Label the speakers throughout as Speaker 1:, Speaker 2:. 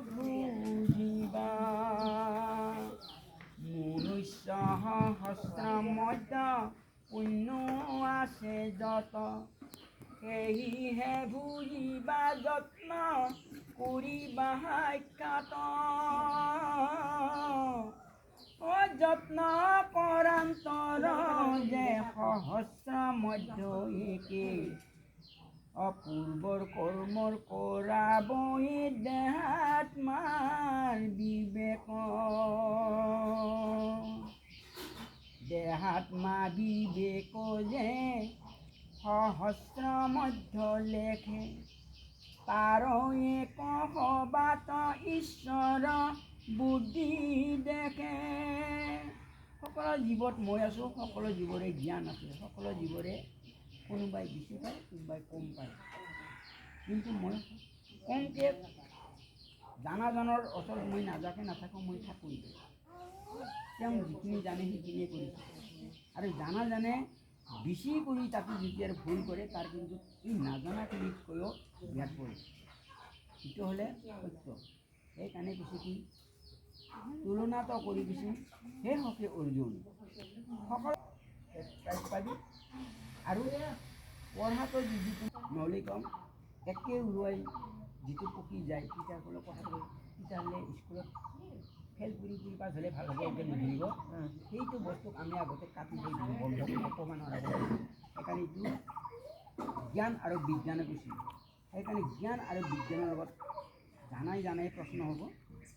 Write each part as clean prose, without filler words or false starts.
Speaker 1: বুজিবা মনুষ্য সহস্ৰ পুণ্য আছে যত সেয়েহে বুজিবা যত্ন কৰিবা সাক্ষাৎ যত্ন কৰান্তৰ যে সহস্ৰ মধ্য একে অপূৰ্বৰ কৰ্মৰ কৰাবই দেহাত্মাৰ বিবেক দেহাত্মা বিবেক যে সহস্ৰ মধ্য লেখে তাৰ এক সবাত ঈশ্বৰ বুদ্ধি দেখে সকলো জীৱত মই আছোঁ সকলো জীৱৰে জ্ঞান আছে সকলো জীৱৰে কোনোবাই বেছি পায় কোনোবাই কম পায় কিন্তু মই কমকৈ জানাজনৰ ওচৰত মই নাযাকে নাথাকোঁ মই থাকোঁ তেওঁ যিখিনি জানে সেইখিনিয়ে কৰিছোঁ আৰু জানে বেছি কৰি তাতে যেতিয়া ভুল কৰে তাৰ কিন্তু এই নাজানাখিনিতকৈও বিয়াত পৰে সেইটো হ'লে সত্য সেইকাৰণে কৈছে কি তুলনাটো কৰি দিছে সেই হকে অৰ্জুন সকলো পাবি আৰু পঢ়াটো যিটো নহ'লে কম একে উৰুৱাই যিটো পকি যায় তেতিয়াহ'লে কথাটো তেতিয়াহ'লে স্কুলত ফেল কৰি পাছ হ'লে ভাল হ'ব এতিয়া নিদিব সেইটো বস্তুক আমি আগতে কাটি থৈ দিওঁ বন্ধ কৰি অপমানৰ আগতে সেইকাৰণে এইটো জ্ঞান আৰু বিজ্ঞানে কৈছিল সেইকাৰণে জ্ঞান আৰু বিজ্ঞানৰ লগত জানাই প্ৰশ্ন হ'ব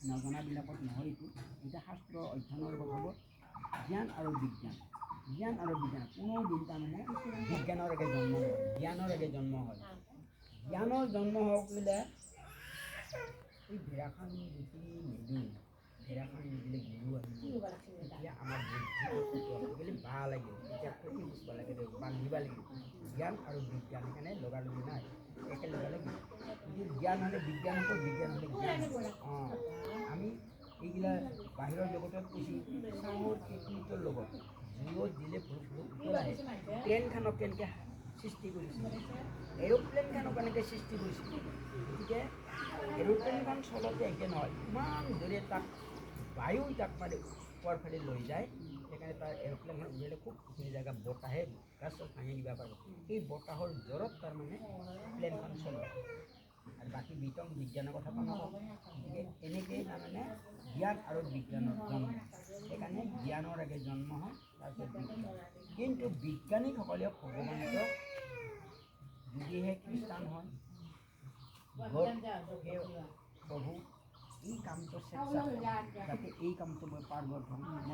Speaker 1: নজনাবিলাকত নহয় এইটো এতিয়া শাস্ত্ৰ অধ্যয়নৰ লগত হ'ব জ্ঞান আৰু বিজ্ঞান কোনো দিন তাৰমানে বিজ্ঞানৰ আগে জন্ম হয় জ্ঞানৰ আগে জন্ম হয় জ্ঞানৰ জন্ম হওক বোলে এই ভেড়াখন যদি নিদিওঁ ভেড়াখন নিদিলে গৰু আহিব তেতিয়া আমাৰ বুদ্ধি ভাল লাগিব তেতিয়া খেতি বুজিব লাগে বান্ধিব লাগিব জ্ঞান আৰু বিজ্ঞান সেইকাৰণে লগালগি নাই একেলগে লাগিব যদি জ্ঞান হ'লে বিজ্ঞান হ'ব বিজ্ঞান হ'লে জ্ঞান অঁ আমি এইগিলা বাহিৰৰ জগতত কৈছি চাঙৰ কেটলিটোৰ লগত জুইত দিলে উতল আহে ট্ৰেইনখনক কেনেকৈ সৃষ্টি কৰিছিল এৰোপ্লেনখনক কেনেকৈ সৃষ্টি কৰিছিল গতিকে এৰোপ্লেনখন চলতে একে নহয় ইমান জোৰে তাক বায়ু তাক মানে ওপৰ ফালে লৈ যায় সেইকাৰণে তাৰ এৰোপ্লেনখন উৰিলে খুব এইখিনি জেগা বতাহে গাছ ভাঙি দিব পাৰিব সেই বতাহৰ জোৰত তাৰমানে প্লেনখন চলে আৰু বাকী বিতং বিজ্ঞানৰ কথা নকওঁ গতিকে এনেকৈয়ে তাৰমানে জ্ঞান আৰু বিজ্ঞানৰ জন্ম সেইকাৰণে জ্ঞানৰ আগে জন্ম হয় তাৰপিছত বিজ্ঞান কিন্তু বিজ্ঞানীসকলে ভগৱানক যদিহে খ্ৰীষ্টান হয় প্ৰভু এই কামটো যাতে এই কামটো মই পাৰ্বত